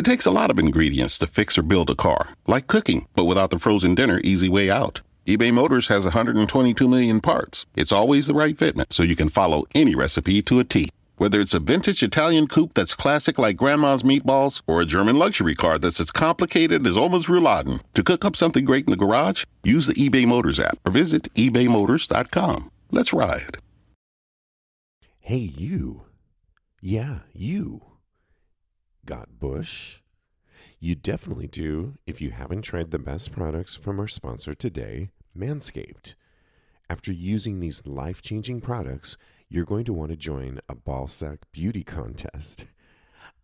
It takes a lot of ingredients to fix or build a car, like cooking, but without the frozen dinner easy way out. eBay Motors has 122 million parts. It's always the right fitment, so you can follow any recipe to a T. Whether it's a vintage Italian coupe that's classic like Grandma's meatballs or a German luxury car that's as complicated as Oma's rouladen, to cook up something great in the garage, use the eBay Motors app or visit ebaymotors.com. Let's ride. Hey, you. Yeah, you. Got bush? You definitely do if you haven't tried the best products from our sponsor today, Manscaped. After using these life-changing products, you're going to want to join a ballsack beauty contest.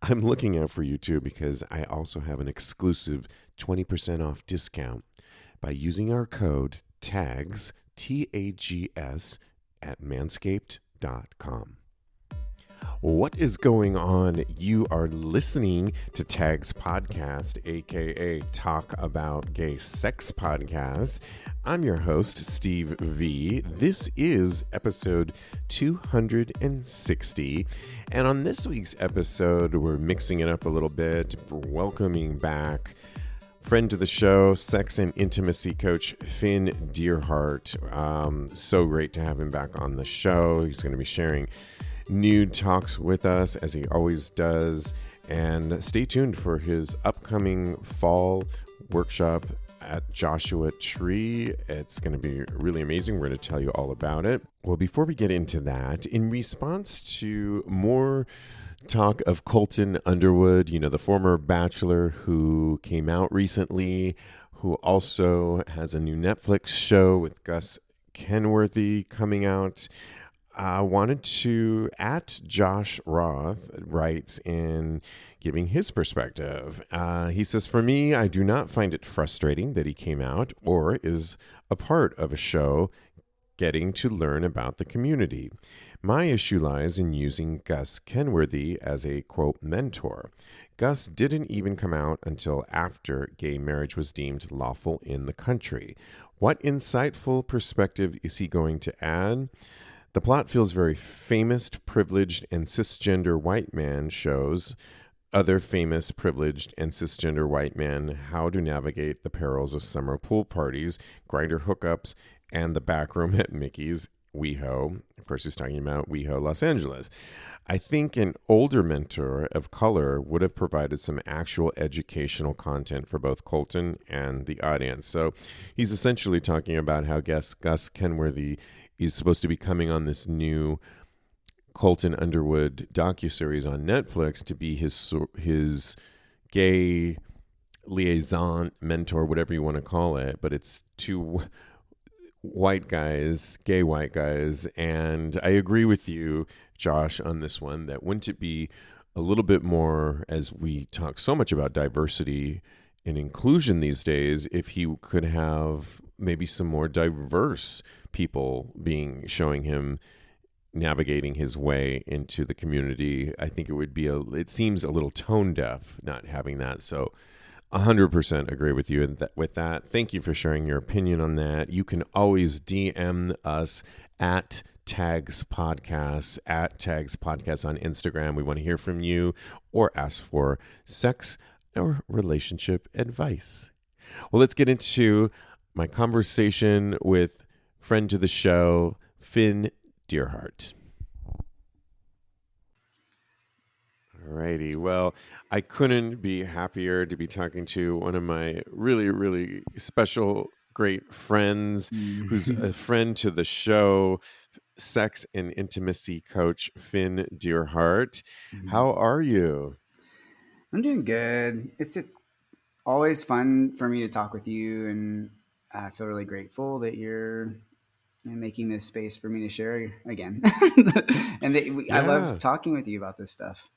I'm looking out for you too because I also have an exclusive 20% off discount by using our code TAGS, TAGS, at manscaped.com. What is going on? You are listening to Tags Podcast, aka Talk About Gay Sex Podcast. I'm your host, Steve V. This is episode 260. And on this week's episode, we're mixing it up a little bit, welcoming back friend to the show, sex and intimacy coach, Finn DEERHART. So great to have him back on the show. He's going to be sharing nude talks with us as he always does, and stay tuned for his upcoming fall workshop at Joshua Tree. It's going to be really amazing. We're going to tell you all about it. Well, before we get into that, in response to more talk of Colton Underwood, you know, the former Bachelor who came out recently, who also has a new Netflix show with Gus Kenworthy coming out, I wanted to, at Josh Roth writes in giving his perspective. He says, for me, I do not find it frustrating that he came out or is a part of a show getting to learn about the community. My issue lies in using Gus Kenworthy as a, quote, mentor. Gus didn't even come out until after gay marriage was deemed lawful in the country. What insightful perspective is he going to add? The plot feels very famous, privileged, and cisgender white man shows other famous, privileged, and cisgender white men how to navigate the perils of summer pool parties, grinder hookups, and the back room at Mickey's WeHo. Of course, he's talking about WeHo Los Angeles. I think an older mentor of color would have provided some actual educational content for both Colton and the audience. So he's essentially talking about how Gus Kenworthy is supposed to be coming on this new Colton Underwood docuseries on Netflix to be his gay liaison mentor, whatever you want to call it. But it's two white guys, gay white guys. And I agree with you, Josh, on this one, that wouldn't it be a little bit more, as we talk so much about diversity and inclusion these days, if he could have maybe some more diverse people showing him navigating his way into the community. I think it seems a little tone deaf not having that. So 100% agree with you with that. Thank you for sharing your opinion on that. You can always DM us at TAGSPodcast, at TAGSPodcast on Instagram. We want to hear from you or ask for sex or relationship advice. Well, let's get into my conversation with friend to the show, Finn DEERHART. Alrighty. Well, I couldn't be happier to be talking to one of my really, really special, great friends, who's a friend to the show, sex and intimacy coach, Finn DEERHART. How are you? I'm doing good. It's always fun for me to talk with you, and I feel really grateful that you're making this space for me to share again. And I love talking with you about this stuff.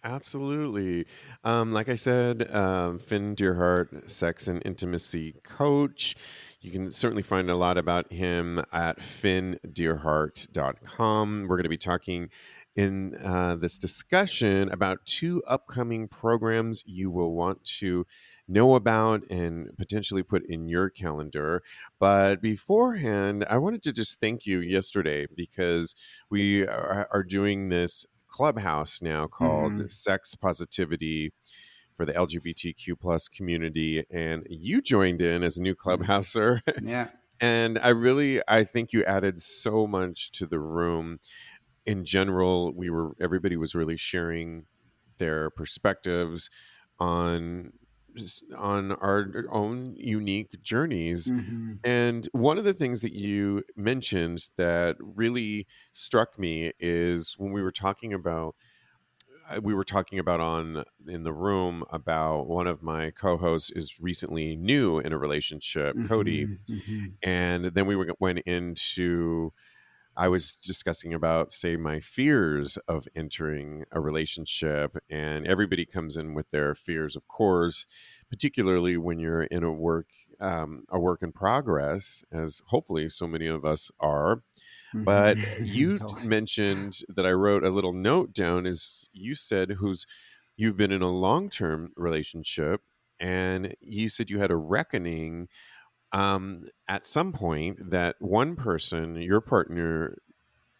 Absolutely. Like I said, Finn DEERHART, sex and intimacy coach. You can certainly find a lot about him at FinnDeerHart.com. We're going to be talking in this discussion about two upcoming programs you will want to know about and potentially put in your calendar. But beforehand, I wanted to just thank you yesterday because we are doing this Clubhouse now called Sex Positivity for the LGBTQ plus community, and you joined in as a new clubhouser. Yeah. And I think you added so much to the room. In general, everybody was really sharing their perspectives on on our own unique journeys. Mm-hmm. And one of the things that you mentioned that really struck me is when we were talking about on in the room about one of my co-hosts is recently new in a relationship, Cody, Mm-hmm. Mm-hmm. and then went into I was discussing about, say, my fears of entering a relationship, and everybody comes in with their fears, of course, particularly when you're in a work in progress, as hopefully so many of us are. But Mm-hmm. you Totally. mentioned that I wrote a little note down. Is you said you've been in a long-term relationship, and you said you had a reckoning at some point that one person, your partner,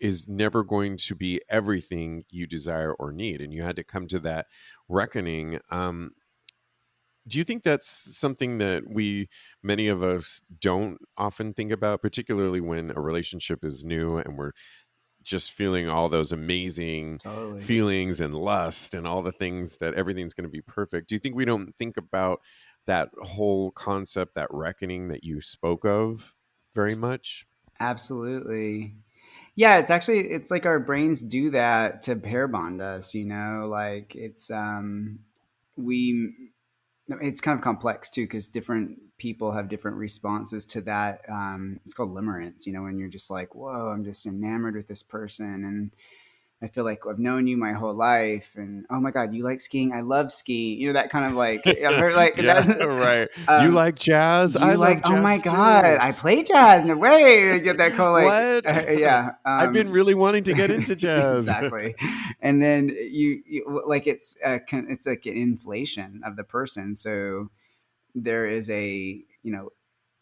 is never going to be everything you desire or need, and you had to come to that reckoning. Do you think that's something that many of us don't often think about, particularly when a relationship is new and we're just feeling all those amazing Totally. feelings and lust and all the things that everything's going to be perfect? Do you think we don't think about that whole concept, that reckoning that you spoke of, very much? Absolutely. Yeah, it's like our brains do that to pair bond us, like we it's kind of complex too because different people have different responses to that. It's called limerence, when you're just like, whoa, I'm just enamored with this person, and I feel like I've known you my whole life, and oh my god, you like skiing? I love skiing. That kind of like I've heard like Yeah, that's right. You um, like jazz? I you like, love oh my jazz god, too. I play jazz. No way, I get that kind of like What? yeah, I've been really wanting to get into jazz. exactly. And then you like it's like an inflation of the person. So there is a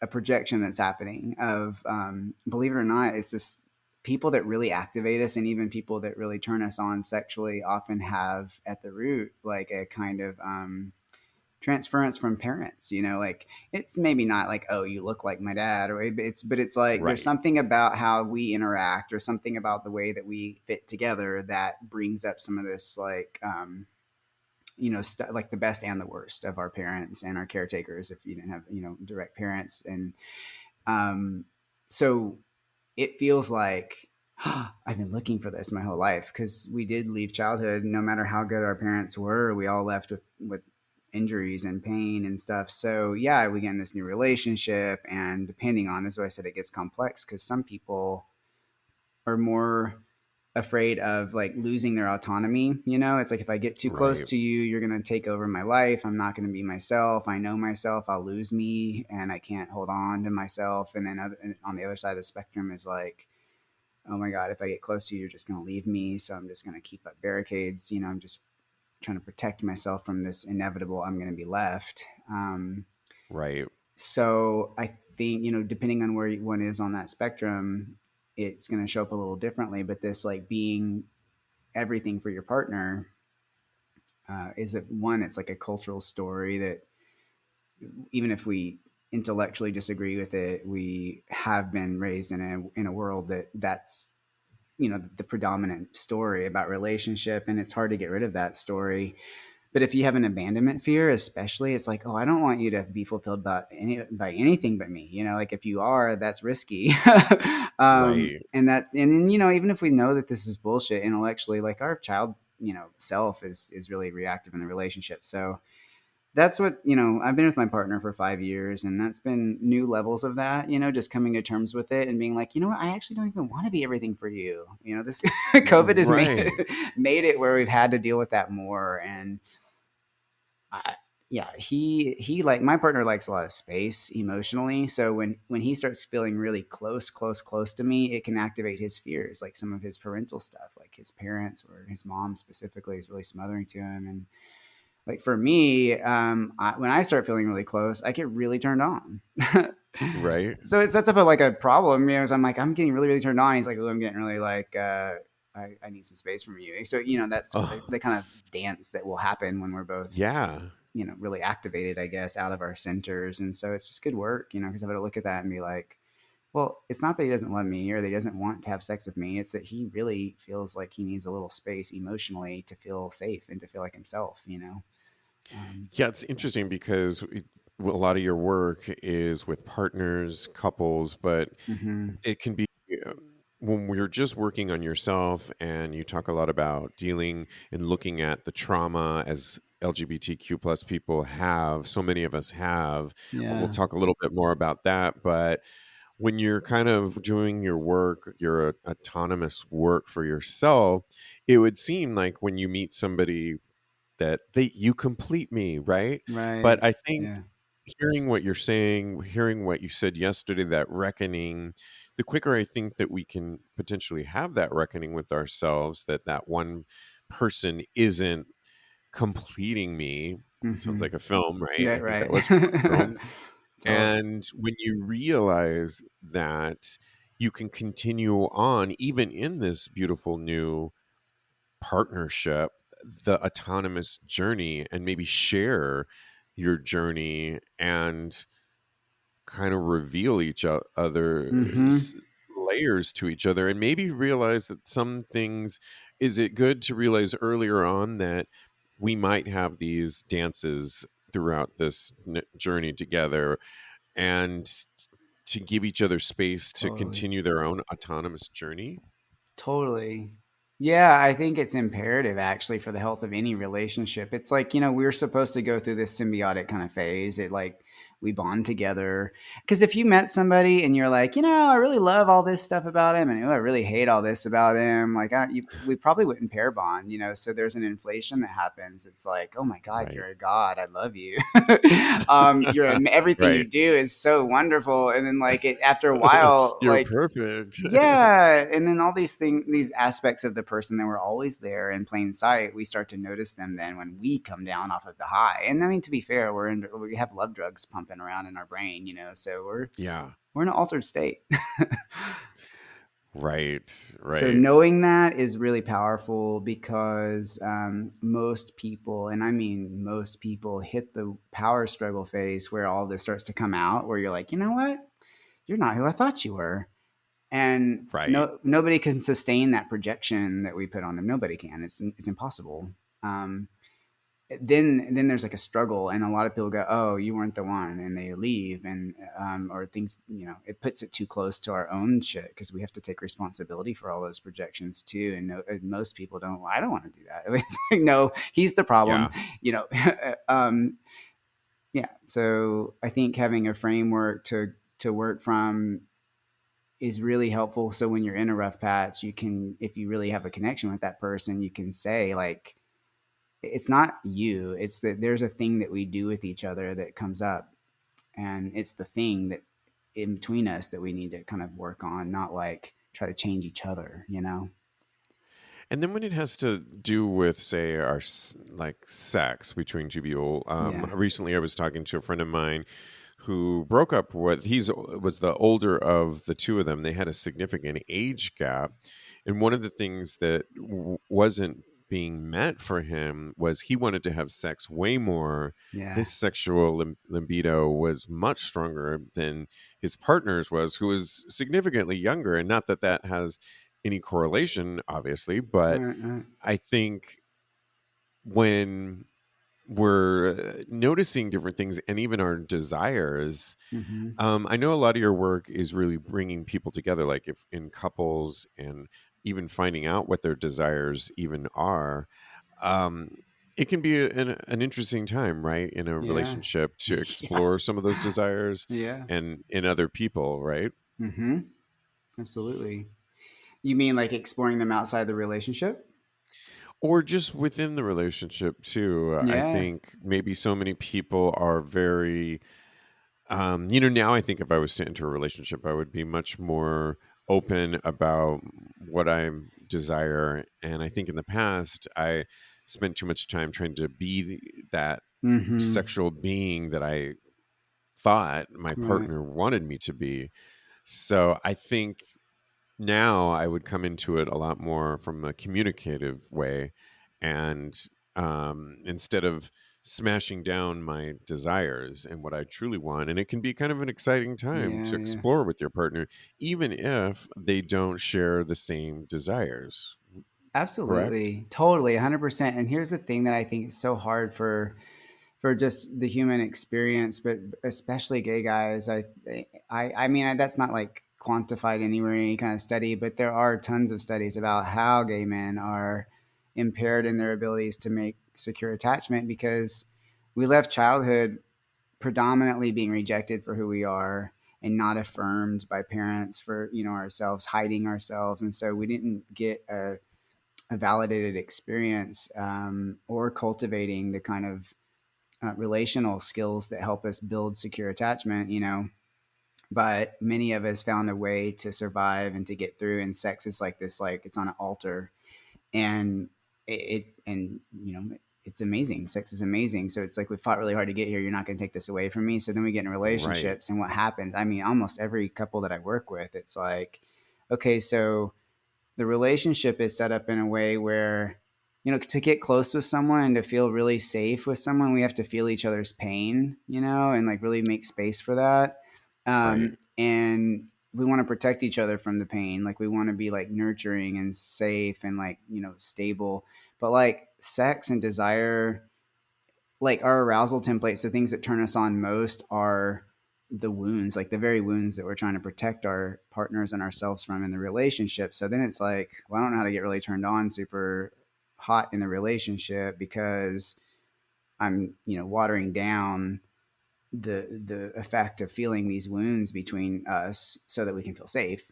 projection that's happening of believe it or not, it's just people that really activate us, and even people that really turn us on sexually often have at the root like a kind of transference from parents. Like it's maybe not like, oh, you look like my dad, or but it's like there's Right. something about how we interact or something about the way that we fit together that brings up some of this like like the best and the worst of our parents and our caretakers if you didn't have direct parents. And um so it feels like I've been looking for this my whole life, because we did leave childhood. No matter how good our parents were, we all left with injuries and pain and stuff. So yeah, we get in this new relationship, and depending on, this is why I said it gets complex, because some people are more afraid of like losing their autonomy. It's like, if I get too close Right. to you, you're going to take over my life. I'm not going to be myself. I know myself. I'll lose me, and I can't hold on to myself. And then on the other side of the spectrum is like, oh my god, if I get close to you, you're just going to leave me. So I'm just going to keep up barricades. I'm just trying to protect myself from this inevitable I'm going to be left. Right. So I think, depending on where one is on that spectrum, it's going to show up a little differently. But this like being everything for your partner is it one? It's like a cultural story that even if we intellectually disagree with it, we have been raised in a world that's the predominant story about relationship, and it's hard to get rid of that story. But if you have an abandonment fear, especially, it's like, oh, I don't want you to be fulfilled by anything but me. Like if you are, that's risky. Right. And then even if we know that this is bullshit intellectually, like our child, self is really reactive in the relationship. So that's what I've been with my partner for 5 years, and that's been new levels of that. Just coming to terms with it and being like, what, I actually don't even want to be everything for you. This COVID has made Right. made it where we've had to deal with that more. And yeah, he like, my partner likes a lot of space emotionally. So when he starts feeling really close to me, it can activate his fears, like some of his parental stuff, like his parents or his mom specifically is really smothering to him. And like for me, when I start feeling really close, I get really turned on. Right. So it sets up like a problem, so I'm like, I'm getting really, really turned on. He's like, oh, I'm getting really like, I need some space from you. So, that's Oh, the kind of dance that will happen when we're both yeah. really activated, I guess, out of our centers. And so it's just good work, because I'm going to look at that and be like, well, it's not that he doesn't love me or that he doesn't want to have sex with me. It's that he really feels like he needs a little space emotionally to feel safe and to feel like himself. Yeah, it's interesting because a lot of your work is with partners, couples, but Mm-hmm. it can be uh, when we're just working on yourself, and you talk a lot about dealing and looking at the trauma as LGBTQ plus people have, so many of us have. We'll Yeah. talk a little bit more about that, but when you're kind of doing your work, your autonomous work for yourself, it would seem like when you meet somebody that you complete me, right? But Right. I think Yeah. hearing what you're saying, hearing what you said yesterday, that reckoning, the quicker I think that we can potentially have that reckoning with ourselves, that one person isn't completing me. Sounds Mm-hmm. like a film, right? Yeah. I think Right. that was from a film. Totally. And when you realize that you can continue on, even in this beautiful new partnership, the autonomous journey, and maybe share your journey and kind of reveal each Mm-hmm. other's layers to each other, and maybe realize that some things, is it good to realize earlier on that we might have these dances throughout this journey together, and to give each other space to Totally. continue their own autonomous journey. Totally. Yeah, I think it's imperative actually for the health of any relationship. It's like, we're supposed to go through this symbiotic kind of phase. It like we bond together. Because if you met somebody and you're like, I really love all this stuff about him, and I really hate all this about him, like we probably wouldn't pair bond. So there's an inflation that happens. It's like, oh my God, Right. you're a god. I love you. Everything you Right. do is so wonderful. And then like after a while, You're like perfect. yeah, and then all these aspects of the person that were always there in plain sight, we start to notice them then when we come down off of the high. And I mean, to be fair, we have love drugs pumping around in our brain, so Yeah. we're in an altered state. Right. So Right. knowing that is really powerful because most people, and I mean most people, hit the power struggle phase where all this starts to come out, where you're like, you know what, you're not who I thought you were. And Right. nobody can sustain that projection that we put on them. Nobody can. It's impossible. Um, then there's like a struggle, and a lot of people go, "Oh, you weren't the one," and they leave, and or things. It puts it too close to our own shit because we have to take responsibility for all those projections too. And, and most people don't. Well, I don't want to do that. It's like, no, he's the problem. Yeah. You know. Yeah. So I think having a framework to work from is really helpful. So when you're in a rough patch, you can, if you really have a connection with that person, you can say like, it's not you, it's that there's a thing that we do with each other that comes up, and it's the thing that in between us that we need to kind of work on, not like try to change each other. And then when it has to do with, say, our like sex between two people, Yeah. recently I was talking to a friend of mine who broke up with, he's was the older of the two of them. They had a significant age gap, and one of the things that wasn't being met for him was he wanted to have sex way more. Yeah. His sexual libido was much stronger than his partner's was, who was significantly younger. And not that that has any correlation, obviously, but Right, right. I think when we're noticing different things and even our desires, Mm-hmm. I know a lot of your work is really bringing people together, like if in couples, and even finding out what their desires even are. um, it can be an interesting time, right, in a Yeah. relationship, to Yeah. explore some of those desires Yeah. and in other people, right? Mm-hmm. Absolutely. You mean like exploring them outside the relationship? Or just within the relationship too. I Yeah. think maybe so many people are very, now I think if I was to enter a relationship, I would be much more open about what I desire. And I think in the past, I spent too much time trying to be that Mm-hmm. sexual being that I thought my Right. partner wanted me to be. So I think now I would come into it a lot more from a communicative way, and instead of smashing down my desires and what I truly want. And it can be kind of an exciting time to Yeah. explore with your partner, even if they don't share the same desires. Correct? Absolutely. Totally. 100%. And here's the thing that I think is so hard for just the human experience, but especially gay guys. I mean, that's not like quantified anywhere in any kind of study, but there are tons of studies about how gay men are impaired in their abilities to make secure attachment because we left childhood predominantly being rejected for who we are and not affirmed by parents for ourselves, hiding ourselves, and so we didn't get a validated experience or cultivating the kind of relational skills that help us build secure attachment, but many of us found a way to survive and to get through. And sex is like this, like it's on an altar, and it's amazing. Sex is amazing. So it's like we fought really hard to get here. You're not going to take this away from me. So then we get in Right. relationships, and what happens? I mean, almost every couple that I work with, it's like, okay, so the relationship is set up in a way where to get close with someone and to feel really safe with someone, we have to feel each other's pain, and like really make space for that. Right. And we want to protect each other from the pain, like we want to be like nurturing and safe and like stable. But like sex and desire, like our arousal templates, the things that turn us on most are the wounds, like the very wounds that we're trying to protect our partners and ourselves from in the relationship. So then it's like, well, I don't know how to get really turned on super hot in the relationship because I'm, watering down the effect of feeling these wounds between us so that we can feel safe.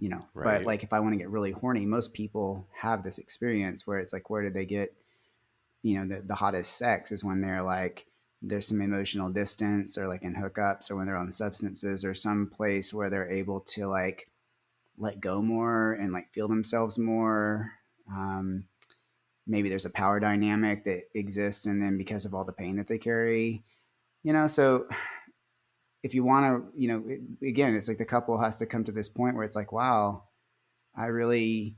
But Right. like if I want to get really horny, most people have this experience where it's like, where did they get the hottest sex is when they're like there's some emotional distance or like in hookups or when they're on substances or some place where they're able to like let go more and like feel themselves more. um, Maybe there's a power dynamic that exists and then because of all the pain that they carry, so if you want to, again, it's like the couple has to come to this point where it's like, wow, I really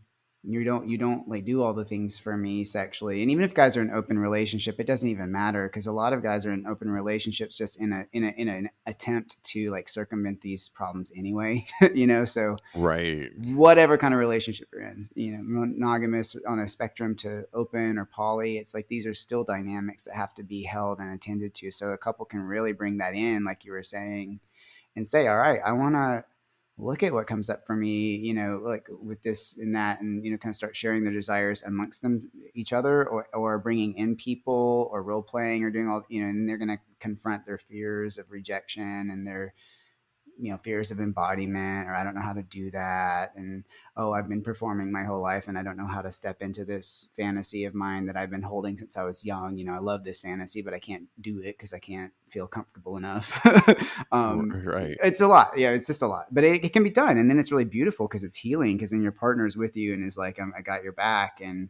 you don't like do all the things for me sexually. And even if guys are in an open relationship, it doesn't even matter because a lot of guys are in open relationships just in an attempt to like circumvent these problems anyway. So Right. whatever kind of relationship you're in, monogamous on a spectrum to open or poly, it's like these are still dynamics that have to be held and attended to. So a couple can really bring that in, like you were saying, and say, all right, I want to look at what comes up for me, like with this and that, and, kind of start sharing their desires amongst them, each other, or bringing in people or role playing or doing all, and they're going to confront their fears of rejection and their, fears of embodiment, or I don't know how to do that. And, oh, I've been performing my whole life and I don't know how to step into this fantasy of mine that I've been holding since I was young. I love this fantasy, but I can't do it because I can't feel comfortable enough. Right. It's a lot. Yeah, it's just a lot, but it can be done. And then it's really beautiful because it's healing because then your partner's with you and is like, I got your back. And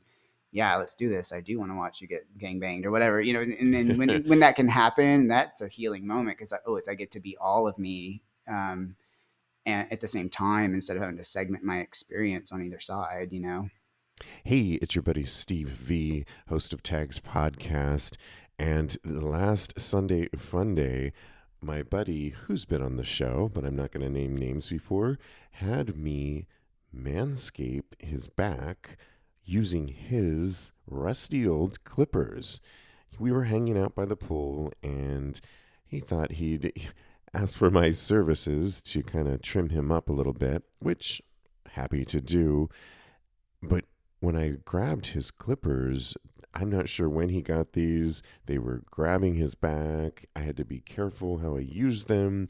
yeah, let's do this. I do want to watch you get gang banged or whatever, and then when that can happen, that's a healing moment because I get to be all of me, and at the same time instead of having to segment my experience on either side. Hey, it's your buddy Steve V, host of Tags Podcast. And the last Sunday Fun Day, my buddy, who's been on the show, but I'm not going to name names before, had me manscape his back using his rusty old clippers. We were hanging out by the pool, and he thought he'd ask for my services to kind of trim him up a little bit, which happy to do. But when I grabbed his clippers, I'm not sure when he got these. They were grabbing his back. I had to be careful how I used them.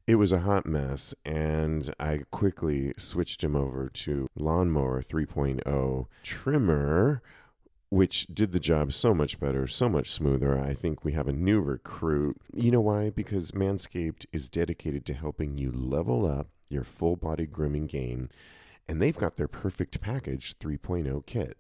It was a hot mess, and I quickly switched him over to Lawnmower 3.0 trimmer, which did the job so much better, so much smoother. I think we have a new recruit. You know why? Because Manscaped is dedicated to helping you level up your full body grooming game, and they've got their Perfect Package 3.0 kit.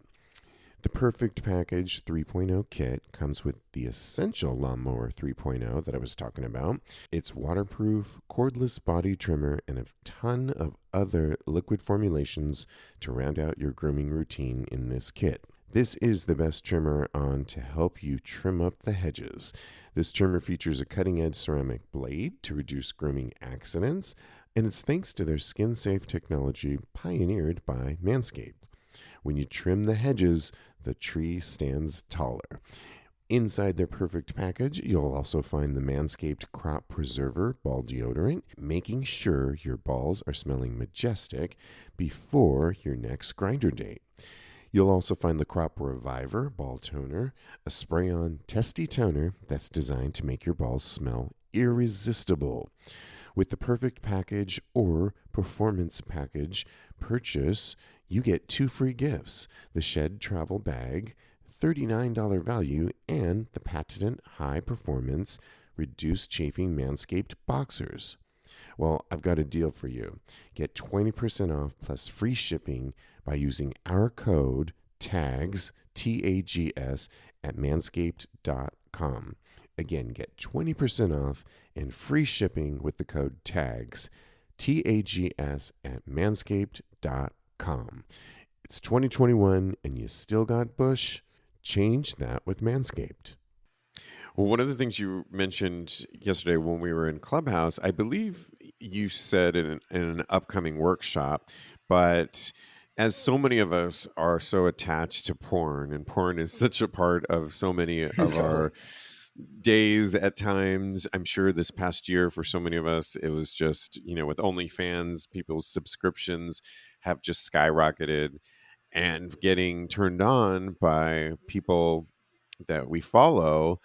The Perfect Package 3.0 kit comes with the Essential Lawnmower 3.0 that I was talking about. It's waterproof, cordless body trimmer, and a ton of other liquid formulations to round out your grooming routine in this kit. This is the best trimmer on to help you trim up the hedges. This trimmer features a cutting-edge ceramic blade to reduce grooming accidents, and it's thanks to their skin-safe technology pioneered by Manscaped. When you trim the hedges, the tree stands taller. Inside their perfect package, you'll also find the Manscaped Crop Preserver Ball Deodorant, making sure your balls are smelling majestic before your next grinder date. You'll also find the Crop Reviver Ball Toner, a spray-on testy toner that's designed to make your balls smell irresistible. With the perfect package or performance package purchase, you get 2 free gifts: the Shed Travel Bag, $39 value, and the patented high-performance reduced chafing Manscaped Boxers. Well, I've got a deal for you. Get 20% off plus free shipping by using our code TAGS, TAGS, at manscaped.com. Again, get 20% off and free shipping with the code TAGS, TAGS, at manscaped.com. It's 2021 and you still got bush? Change that with Manscaped. Well, one of the things you mentioned yesterday when we were in Clubhouse, I believe you said in an upcoming workshop, but as so many of us are so attached to porn, and porn is such a part of so many of our days at times. I'm sure this past year for so many of us, it was just, with OnlyFans, people's subscriptions have just skyrocketed, and getting turned on by people that we follow,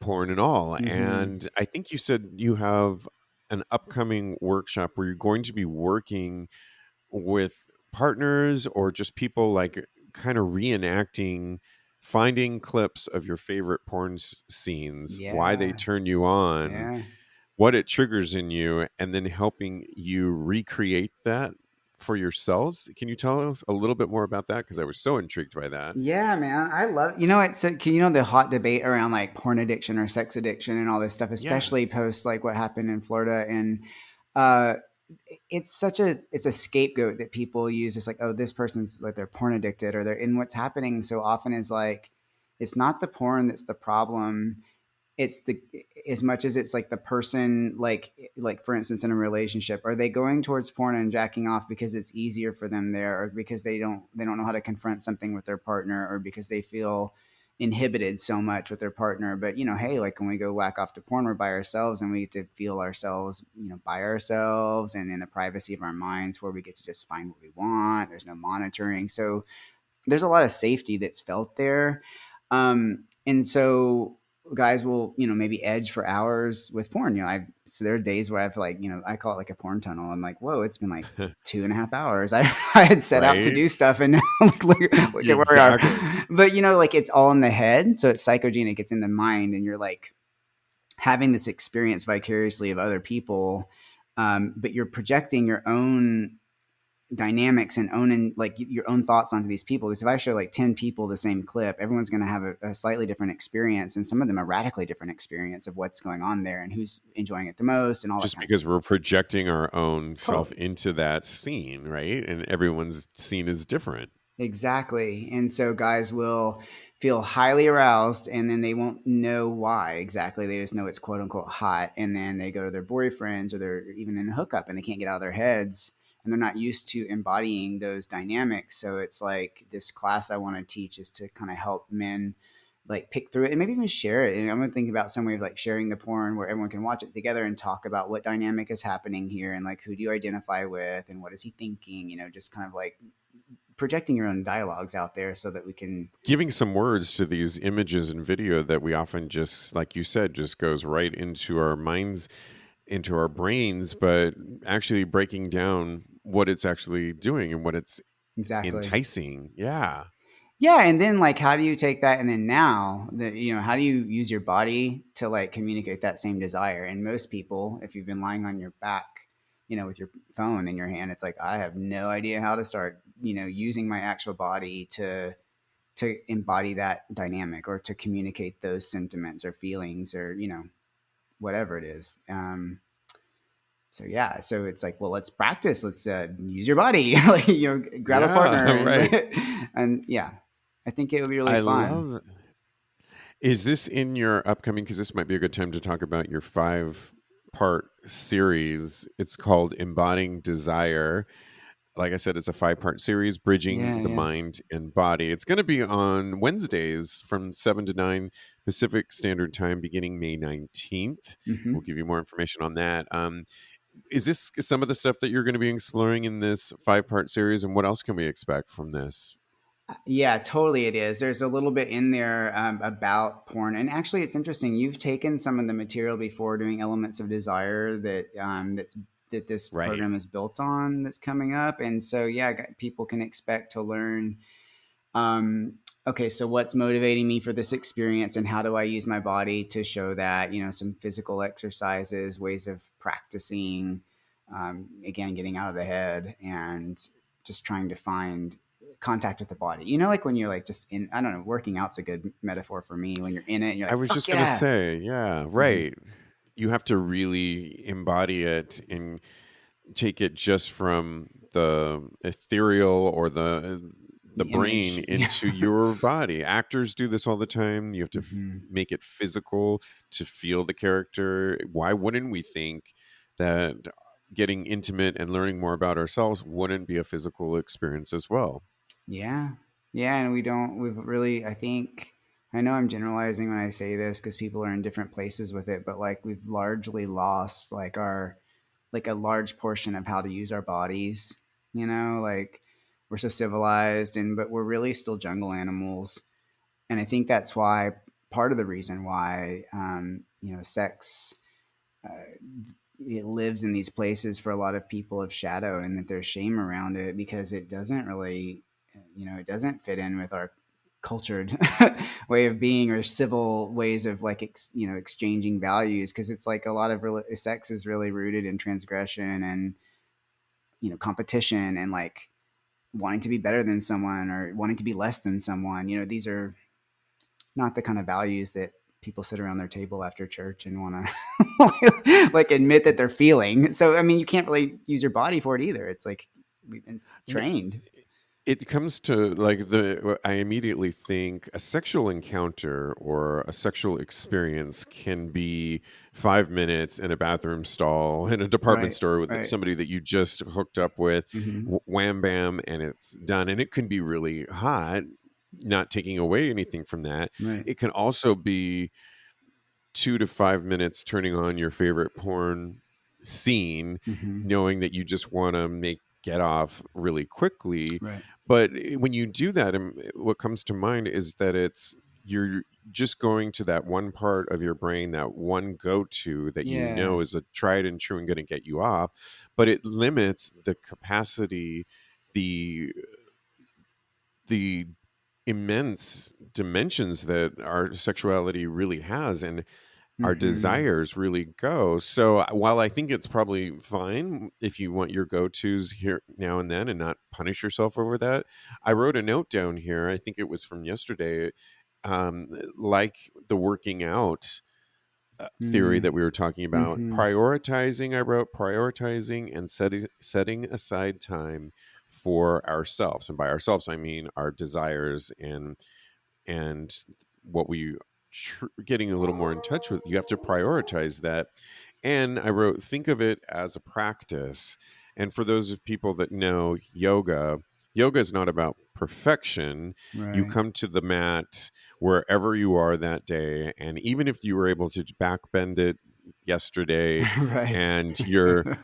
porn and all. Mm-hmm. And I think you said you have an upcoming workshop where you're going to be working with partners or just people, like kind of reenacting, finding clips of your favorite porn scenes, why they turn you on, what it triggers in you, and then helping you recreate that for yourselves. Can you tell us a little bit more about that? Because I was so intrigued by that. Yeah, man. I love, it's so, the hot debate around like porn addiction or sex addiction and all this stuff, especially post like what happened in Florida. And it's a scapegoat that people use. It's like, oh, this person's like, they're porn addicted, or and what's happening so often is like, it's not the porn that's the problem. It's as much as it's like the person, like for instance, in a relationship, are they going towards porn and jacking off because it's easier for them there, or because they don't know how to confront something with their partner, or because they feel inhibited so much with their partner? But hey, like when we go whack off to porn, we're by ourselves and we get to feel ourselves, by ourselves and in the privacy of our minds, where we get to just find what we want. There's no monitoring. So there's a lot of safety that's felt there. And so guys will, maybe edge for hours with porn. So there are days where I've like, I call it like a porn tunnel. I'm like, whoa, it's been like 2.5 hours. I had set out to do stuff, and now look at where we are. But like it's all in the head. So it's psychogenic. It's in the mind, and you're like having this experience vicariously of other people. But you're projecting your own dynamics and owning like your own thoughts onto these people. Because if I show like 10 people the same clip, everyone's going to have a slightly different experience, and some of them a radically different experience of what's going on there and who's enjoying it the most and all just that. Because we're projecting our own self into that scene, right? And everyone's scene is different. Exactly. And so guys will feel highly aroused, and then they won't know why exactly. They just know it's quote unquote hot, and then they go to their boyfriends, or they're even in a hookup, and they can't get out of their heads. And they're not used to embodying those dynamics. So it's like this class I want to teach is to kind of help men like pick through it and maybe even share it. And I'm going to think about some way of like sharing the porn where everyone can watch it together and talk about what dynamic is happening here, and like who do you identify with and what is he thinking, just kind of like projecting your own dialogues out there so that we can giving some words to these images and video that we often just, like you said, just goes right into our minds, into our brains, but actually breaking down what it's actually doing and what it's enticing. Yeah. And then like, how do you take that? And then now that, how do you use your body to like communicate that same desire? And most people, if you've been lying on your back, with your phone in your hand, it's like, I have no idea how to start, using my actual body to embody that dynamic, or to communicate those sentiments or feelings, or, whatever it is. So it's like, well, let's practice. Let's use your body, like, grab a partner, right. and yeah. I think it would be really I fun. love. Is this in your upcoming? Because this might be a good time to talk about your 5-part series. It's called Embodying Desire. Like I said, it's a 5-part series, bridging Yeah, the yeah. mind and body. It's going to be on Wednesdays from 7 to 9 Pacific Standard Time, beginning May 19th. We'll Hmm. give you more information on that. Is this some of the stuff that you're going to be exploring in this 5-part series, and what else can we expect from this? Yeah, totally. It is. There's a little bit in there about porn, and actually, it's interesting. You've taken some of the material before doing elements of desire that this Right. program is built on. That's coming up, and so yeah, people can expect to learn. Um, okay, so what's motivating me for this experience, and how do I use my body to show that? Some physical exercises, ways of practicing. Again, getting out of the head and just trying to find contact with the body. Like when you're like just in, I don't know, working out's a good metaphor for me. When you're in it, and you're I like, was fuck just going to yeah. say, yeah, Hmm. right. You have to really embody it and take it just from the ethereal or the The brain image. Yeah. into your body. Actors do this all the time. You have to Hmm. make it physical to feel the character. Why wouldn't we think that getting intimate and learning more about ourselves wouldn't be a physical experience as well? Yeah. Yeah. And we've really, I think, I know I'm generalizing when I say this because people are in different places with it, but like we've largely lost like a large portion of how to use our bodies, like we're so civilized but we're really still jungle animals. And I think that's why part of the reason why, sex, uh, it lives in these places for a lot of people of shadow and that there's shame around it because it doesn't really, it doesn't fit in with our cultured way of being or civil ways of like, exchanging values. Cause it's like a lot of sex is really rooted in transgression and, competition and like wanting to be better than someone or wanting to be less than someone. These are not the kind of values that people sit around their table after church and want to like admit that they're feeling. So I mean, you can't really use your body for it either. It's like we've been trained. It comes to like I immediately think a sexual encounter or a sexual experience can be 5 minutes in a bathroom stall in a department Right. store with Right. somebody that you just hooked up with. Hmm. Wham bam, and it's done. And it can be really hot, not taking away anything from that. Right. It can also be 2 to 5 minutes turning on your favorite porn scene, Hmm. knowing that you just want to make get off really quickly. Right. But when you do that, what comes to mind is that you're just going to that one part of your brain, that one go-to that Yeah. is a tried and true and going to get you off, but it limits the capacity, the the immense dimensions that our sexuality really has, and our Hmm. desires really go. So while I think it's probably fine if you want your go-tos here now and then and not punish yourself over that, I wrote a note down here. I think it was from yesterday, like the working out theory that we were talking about, Hmm. prioritizing. I wrote prioritizing and setting aside time for ourselves, and by ourselves I mean our desires and what we getting a little more in touch with. You have to prioritize that. And I wrote, think of it as a practice. And for those of people that know yoga is not about perfection. You Right. come to the mat wherever you are that day, and even if you were able to back bend it yesterday Right. and your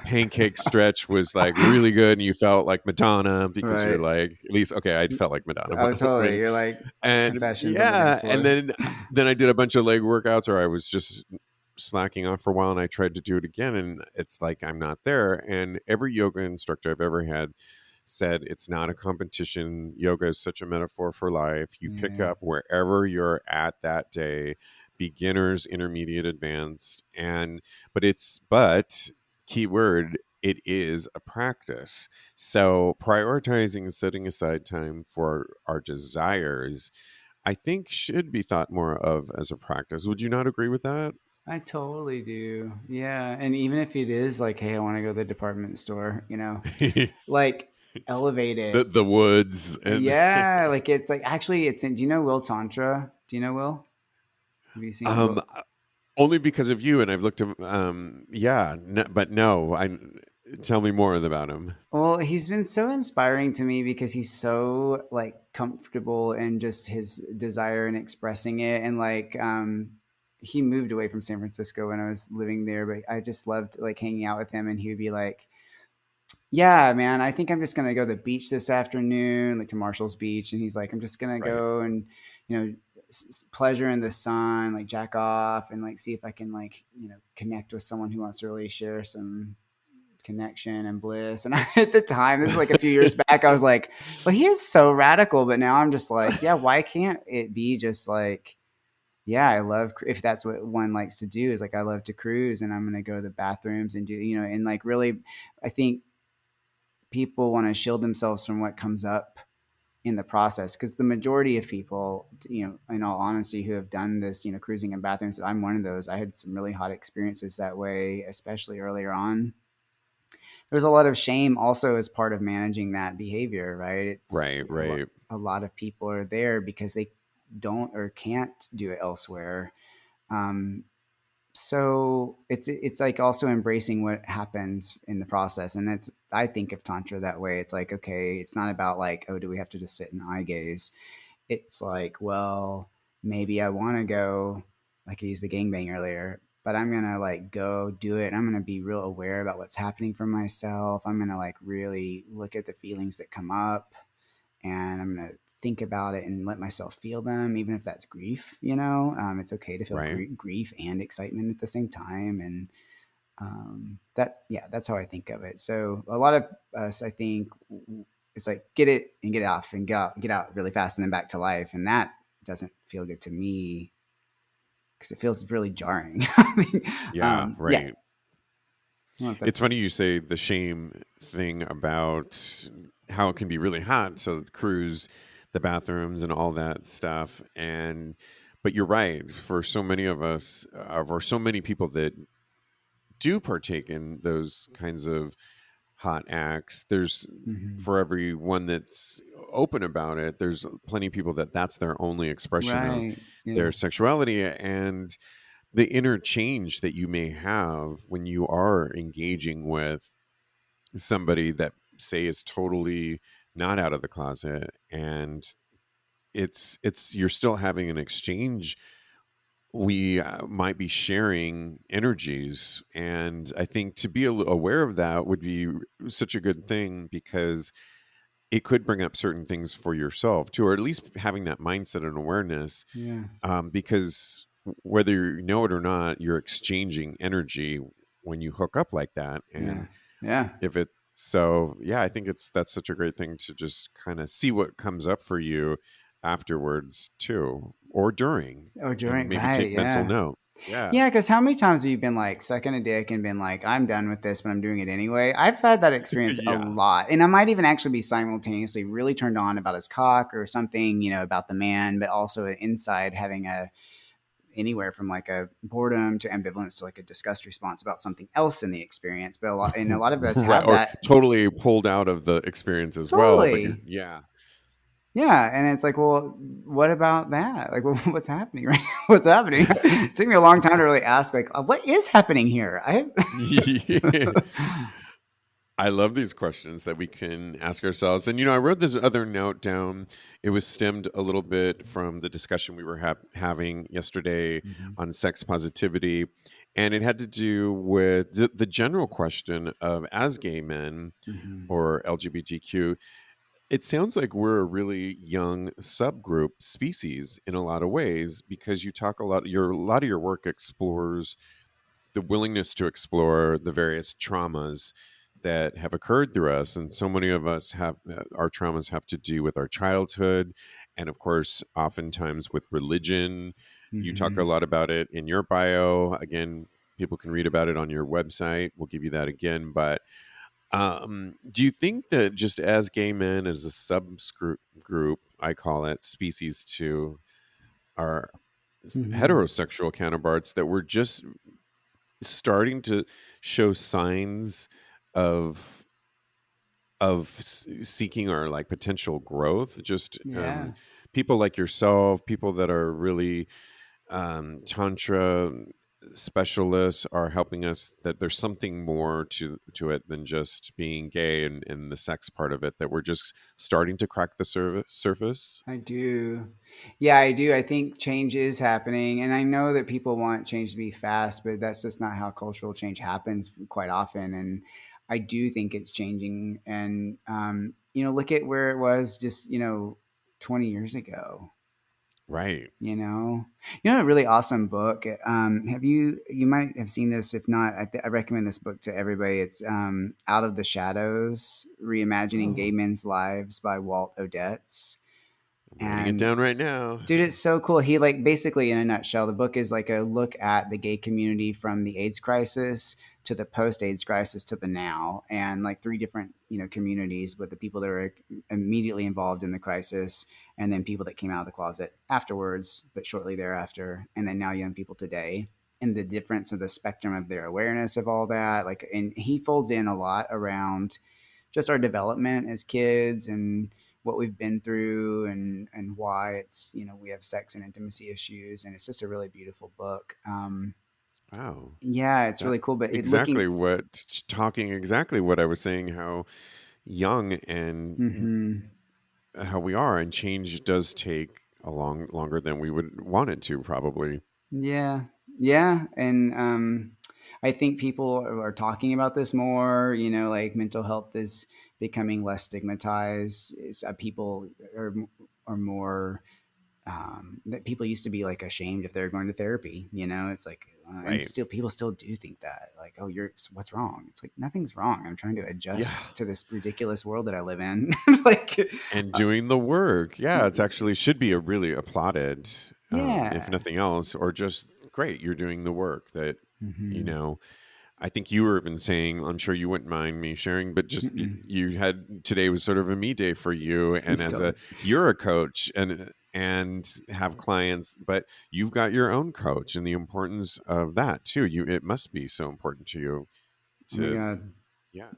pancake stretch was like really good and you felt like Madonna, because you're Right. like, at least okay, I felt like Madonna Oh, totally. when You're like and confessions on the yeah, dance and floor. then I did a bunch of leg workouts, or I was just slacking off for a while, and I tried to do it again, and it's like I'm not there. And every yoga instructor I've ever had said it's not a competition. Yoga is such a metaphor for life. You pick Yeah. up wherever you're at that day, beginners, intermediate, advanced, and but key word, it is a practice. So prioritizing and setting aside time for our desires, I think, should be thought more of as a practice. Would you not agree with that? I totally do. Yeah. And even if it is like, hey, I want to go to the department store, like elevate the it. the woods and Yeah, like it's like actually it's in. Do you know Will Tantra? Do you know Will? Have you seen um Will? only because of you, and I've looked at yeah, but no, I tell me more about him. Well, he's been so inspiring to me because he's so like comfortable in just his desire and expressing it. And like, he moved away from San Francisco when I was living there, but I just loved like hanging out with him. And he would be like, "Yeah, man, I think I'm just gonna go to the beach this afternoon, like to Marshall's Beach." And he's like, "I'm just gonna Right. go and pleasure in the sun, like jack off, and like see if I can like connect with someone who wants to really share some connection and bliss." And at the time, this is like a few years back, I was like, well, he is so radical. But now I'm just like, yeah, why can't it be just like, yeah, I love, if that's what one likes to do, is like, I love to cruise and I'm going to go to the bathrooms and do, and like really, I think people want to shield themselves from what comes up in the process, because the majority of people, in all honesty, who have done this, cruising in bathrooms, I'm one of those. I had some really hot experiences that way, especially earlier on. There's a lot of shame also as part of managing that behavior, right? It's Right, a lot, right. a lot of people are there because they don't or can't do it elsewhere. Um, so it's like also embracing what happens in the process, and it's, I think of tantra that way. It's like, okay, it's not about like, oh, do we have to just sit and eye gaze? It's like, well, maybe I want to go, like I used the gangbang earlier, but I'm gonna like go do it. I'm gonna be real aware about what's happening for myself. I'm gonna like really look at the feelings that come up, and I'm gonna think about it and let myself feel them, even if that's grief. It's okay to feel Right. grief and excitement at the same time, and that, yeah, that's how I think of it. So a lot of us, I think, it's like get it and get off and get out really fast and then back to life, and that doesn't feel good to me because it feels really jarring. Yeah, Yeah, right. well, It's that's funny you say the shame thing about how it can be really hot. So the cruise, the bathrooms, and all that stuff. And but you're right. For so many of us, or so many people that do partake in those kinds of hot acts, there's mhm. for everyone that's open about it, there's plenty of people that that's their only expression of Right, their yeah, sexuality. And the interchange that you may have when you are engaging with somebody that say is totally not out of the closet, and it's you're still having an exchange. We might be sharing energies, and I think to be aware of that would be such a good thing, because it could bring up certain things for yourself too, or at least having that mindset and awareness, yeah, because whether you know it or not, you're exchanging energy when you hook up like that. yeah, And yeah. if it's so, yeah, I think that's such a great thing to just kind of see what comes up for you afterwards too, or during, Oh, and during, maybe right, take mental yeah. note. Yeah. Yeah, because how many times have you been like sucking a dick and been like, I'm done with this, but I'm doing it anyway? I've had that experience a Yeah. lot. And I might even actually be simultaneously really turned on about his cock or something, about the man, but also inside having a anywhere from like a boredom to ambivalence to like a disgust response about something else in the experience. But a lot of us Right. have Or that. totally pulled out of the experience as well. But you're, Totally. yeah. Yeah, and it's like, well, what about that? Like, well, what's happening, right? What's happening? It took me a long time to really ask, like, what is happening here? Yeah. I love these questions that we can ask ourselves. And, I wrote this other note down. It was stemmed a little bit from the discussion we were having yesterday Mhm, on sex positivity. And it had to do with the general question of, as gay men mhm. or LGBTQ, it sounds like we're a really young subgroup species in a lot of ways, because you talk a lot of your work explores the willingness to explore the various traumas that have occurred through us. And so many of us have our traumas have to do with our childhood, and of course oftentimes with religion. You talk a Mhm. lot about it in your bio. Again, people can read about it on your website. We'll give you that again. But do you think that just as gay men, as a group, I call it, species to our Mhm. heterosexual counterparts, that we're just starting to show signs of of seeking our like potential growth. Just Yeah, people like yourself, people that are really tantra specialists are helping us, that there's something more to it than just being gay and the sex part of it, that we're just starting to crack the surface. I do. Yeah, I do. I think change is happening. And I know that people want change to be fast, but that's just not how cultural change happens quite often. And I do think it's changing. And, look at where it was just, 20 years ago. Right. A really awesome book. You might have seen this. If not, I recommend this book to everybody. It's Out of the Shadows, Reimagining Gay Oh, Men's Lives by Walt Odets. I'm writing it And down right now. dude, it's so cool. He like basically in a nutshell, the book is like a look at the gay community from the AIDS crisis to the post AIDS crisis to the now, and like three different communities with the people that were immediately involved in the crisis, and then people that came out of the closet afterwards, but shortly thereafter, and then now young people today, and the difference of the spectrum of their awareness of all that. Like, and he folds in a lot around just our development as kids and what we've been through and why it's we have sex and intimacy issues, and it's just a really beautiful book. Wow. Yeah, it's That really cool. But exactly what talking exactly what I was saying, how young and Mhm. how we are, and change does take a longer than we would want it to, probably. Yeah, yeah, and I think people are talking about this more. Like mental health is becoming less stigmatized. People are more that people used to be like ashamed if they were going to therapy. It's like, and Right. still people still do think that like, oh, what's wrong? It's like nothing's wrong. I'm trying to Yeah. adjust to this ridiculous world that I live in. Like, And uh, doing the work. Yeah, it's actually should be a really applauded, if yeah. nothing else, or just great. You're doing the work that, you Hmm. know, I think you were even saying, I'm sure you wouldn't mind me sharing, but just you had, today was sort of a me day for you. And as Totally. you're a coach and have clients, but you've got your own coach, and the importance of that too. It must be so important to you Oh my to, god. yeah.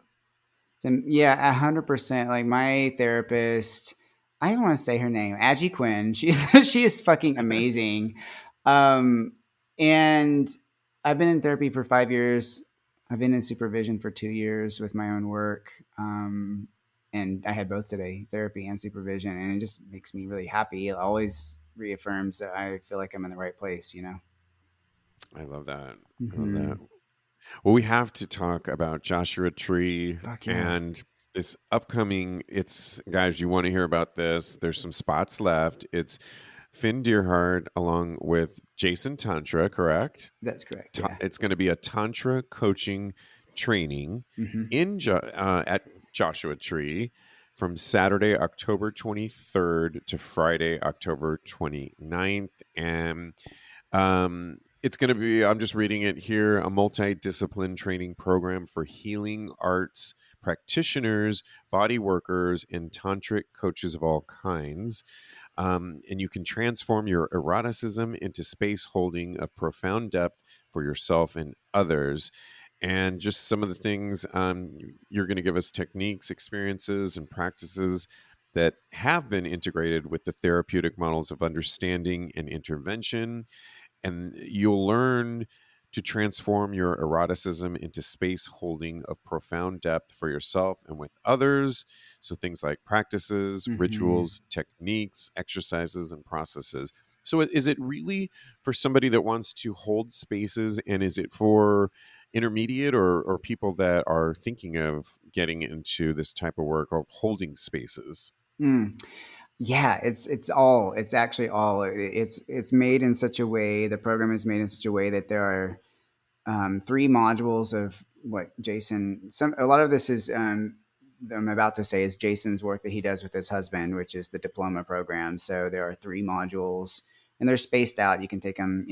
So, yeah, 100%. Like my therapist, I don't want to say her name, Aggie Quinn. She is fucking amazing. Um, and I've been in therapy for 5 years. I've been in supervision for 2 years with my own work. And I had both today, therapy and supervision, and it just makes me really happy. It always reaffirms that I feel like I'm in the right place. I love that. I love Hmm. that. Well, we have to talk about Joshua Tree Fuck yeah. and this upcoming. It's, guys, you want to hear about this? There's some spots left. It's Finn Deerhart along with Jason Tantra, correct? That's correct. Yeah. It's going to be a Tantra coaching training Hmm. at Joshua Tree from Saturday, October 23rd to Friday, October 29th. And it's going to be, I'm just reading it here, a multidiscipline training program for healing arts practitioners, body workers, and tantric coaches of all kinds. And you can transform your eroticism into space holding of profound depth for yourself and others. And just some of the things, you're going to give us techniques, experiences, and practices that have been integrated with the therapeutic models of understanding and intervention, and you'll learn to transform your eroticism into space holding of profound depth for yourself and with others. So, things like practices, Hmm. rituals, techniques, exercises, and processes. So, is it really for somebody that wants to hold spaces, and is it for intermediate or people that are thinking of getting into this type of work of holding spaces? Mm. Yeah, it's actually all it's made in such a way, the program is made in such a way that there are three modules of what Jason. Some A lot of this is I'm about to say is Jason's work that he does with his husband, which is the diploma program. So there are three modules, and they're spaced out. You can take them,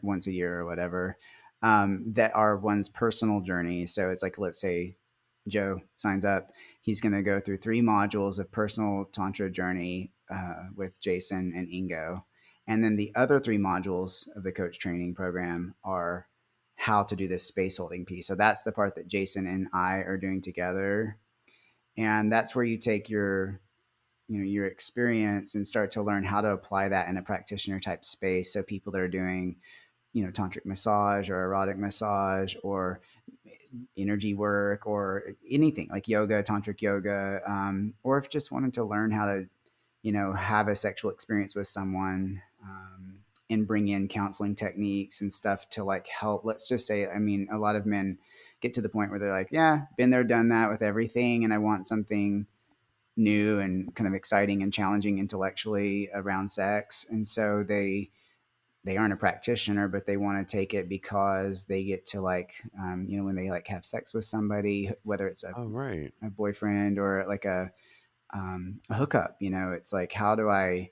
once a year or whatever. That are one's personal journey. So it's like, let's say Joe signs up, he's going to go through three modules of personal tantra journey with Jason and Ingo. And then the other three modules of the coach training program are how to do this space holding piece. So that's the part that Jason and I are doing together. And that's where you take your experience and start to learn how to apply that in a practitioner type space. So people that are doing, tantric massage or erotic massage or energy work or anything like yoga, tantric yoga, or if just wanted to learn how to, have a sexual experience with someone, and bring in counseling techniques and stuff to like help. Let's just say, I mean, a lot of men get to the point where they're like, yeah, been there, done that with everything, and I want something new and kind of exciting and challenging intellectually around sex. And so they aren't a practitioner, but they want to take it because they get to like, when they like have sex with somebody, whether it's Oh, right. a boyfriend or like a hookup, it's like, how do I,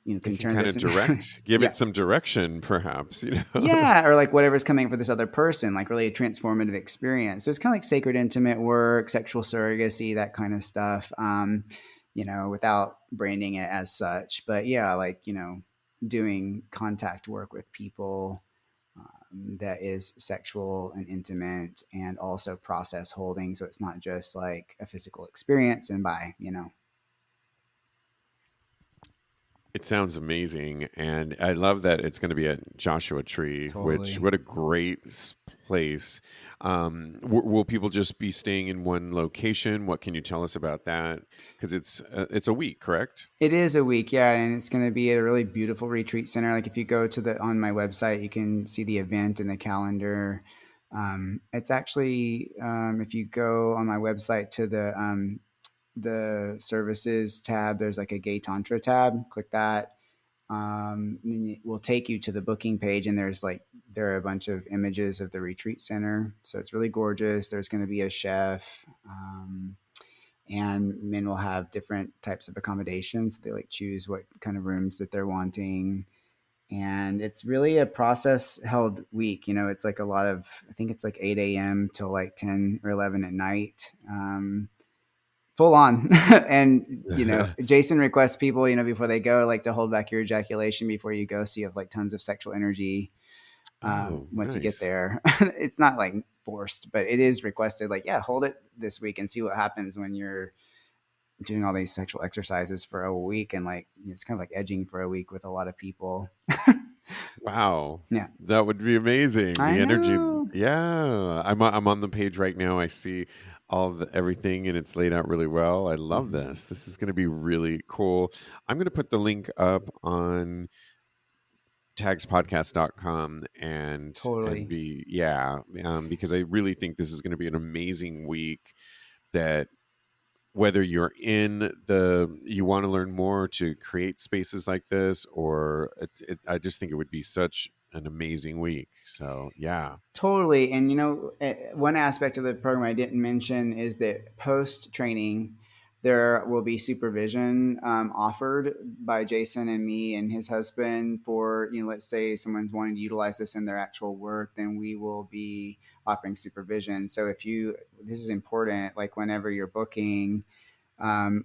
They can can turn kind of this in, direct, give yeah, it some direction, perhaps, yeah, or like whatever's coming for this other person, like really a transformative experience. So it's kind of like sacred intimate work, sexual surrogacy, that kind of stuff. Without branding it as such, but yeah, like doing contact work with people, that is sexual and intimate, and also process holding. So it's not just like a physical experience and bye. It sounds amazing, and I love that it's going to be at Joshua Tree, which Totally. what a great place. Will people just be staying in one location? What can you tell us about that? Because it's a week, correct? It is a week, yeah, and it's going to be at a really beautiful retreat center. Like if you go to on my website, you can see the event and the calendar. It's actually, if you go on my website to the services tab, there's like a gay tantra tab. Click that. Then it will take you to the booking page, and there are a bunch of images of the retreat center. So it's really gorgeous. There's going to be a chef. And men will have different types of accommodations. They like choose what kind of rooms that they're wanting. And it's really a process held week. It's like a lot of, I think it's like 8 a.m. till like 10 or 11 at night. Full on. And, Jason requests people, before they go, like to hold back your ejaculation before you go. So you have like tons of sexual energy, Oh, once you get nice. there. It's not like forced, but it is requested. Like, yeah, hold it this week and see what happens when you're doing all these sexual exercises for a week, and like it's kind of like edging for a week with a lot of people. Wow. Yeah, That would be amazing. I The energy. know. Yeah. I'm on the page right now. I see everything and it's laid out really well. I love Hmm. this. This is going to be really cool. I'm going to put the link up on tagspodcast.com and Totally. be because I really think this is going to be an amazing week that whether you're in you want to learn more to create spaces like this, or I just think it would be such an amazing week. So yeah. Totally. And one aspect of the program I didn't mention is that post training, there will be supervision, offered by Jason and me and his husband for, let's say someone's wanting to utilize this in their actual work, then we will be offering supervision. So this is important, like whenever you're booking,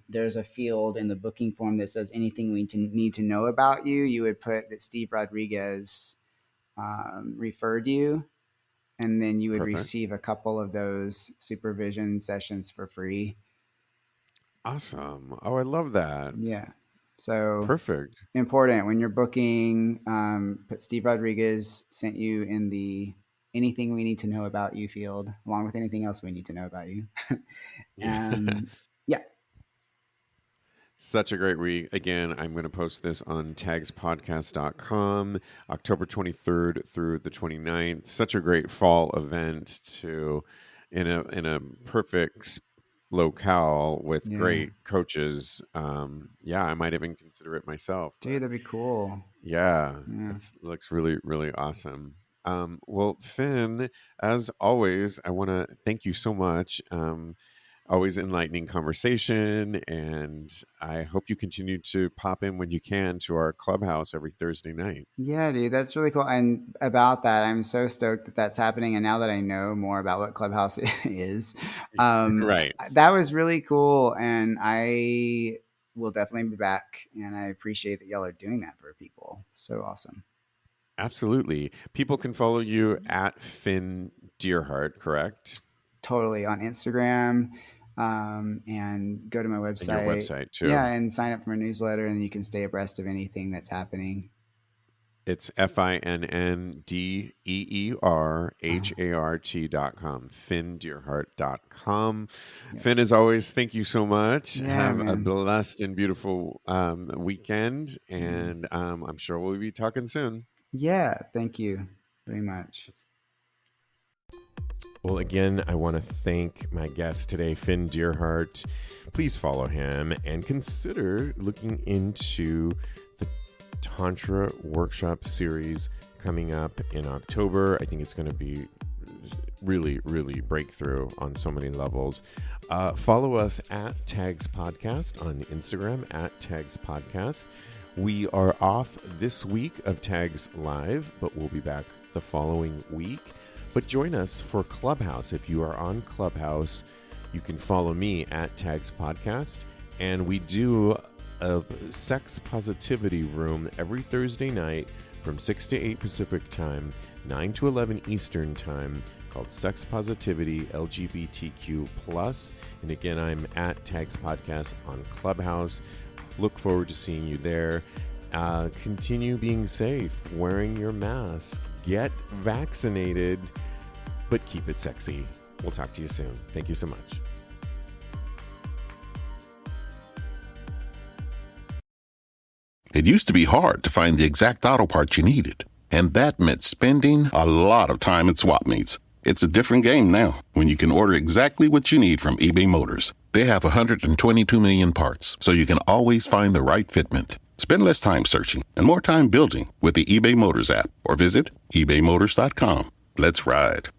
there's a field in the booking form that says anything we need to know about you. You would put that Steve Rodriguez, referred you, and then you would Perfect. receive a couple of those supervision sessions for free. Awesome. Oh, I love that. Yeah. So Perfect. important when you're booking, put Steve Rodriguez sent you in the anything we need to know about you field, along with anything else we need to know about you. Yeah. um, yeah. Such a great week. Again, I'm going to post this on tagspodcast.com, October 23rd through the 29th. Such a great fall event in a perfect locale with Yeah. great coaches. Yeah, I might even consider it myself, Dude, but that'd be cool. yeah, Yeah. it looks really, really awesome. Well, Finn, as always, I want to thank you so much. Always enlightening conversation, and I hope you continue to pop in when you can to our clubhouse every Thursday night. Yeah, dude, that's really cool. And about that, I'm so stoked that that's happening. And now that I know more about what Clubhouse is, Right. that was really cool. And I will definitely be back. And I appreciate that y'all are doing that for people. So awesome. Absolutely. People can follow you at Finn Deerhart, correct? Totally on Instagram. And go to my website. And your website too. Yeah, and sign up for my newsletter, and you can stay abreast of anything that's happening. It's FINNDEERHART.com, FinnDeerHart.com. Yep. Finn, as always, thank you so much. Yeah, Have a man. blessed and beautiful weekend, and I'm sure we'll be talking soon. Yeah, thank you very much. Well, again, I want to thank my guest today, Finn DEERHART. Please follow him and consider looking into the Tantra workshop series coming up in October. I think it's going to be really, really breakthrough on so many levels. Follow us at TAGSPodcast on Instagram, at TAGSPodcast. We are off this week of Tags Live, but we'll be back the following week. But join us for Clubhouse. If you are on Clubhouse, you can follow me at TAGSPodcast. And we do a sex positivity room every Thursday night from 6 to 8 Pacific time, 9 to 11 Eastern time, called Sex Positivity LGBTQ+. And again, I'm at TAGSPodcast on Clubhouse. Look forward to seeing you there. Continue being safe, wearing your mask, get vaccinated, but keep it sexy. We'll talk to you soon. Thank you so much. It used to be hard to find the exact auto parts you needed, and that meant spending a lot of time at swap meets. It's a different game now when you can order exactly what you need from eBay Motors. They have 122 million parts, so you can always find the right fitment. Spend less time searching and more time building with the eBay Motors app, or visit ebaymotors.com. Let's ride.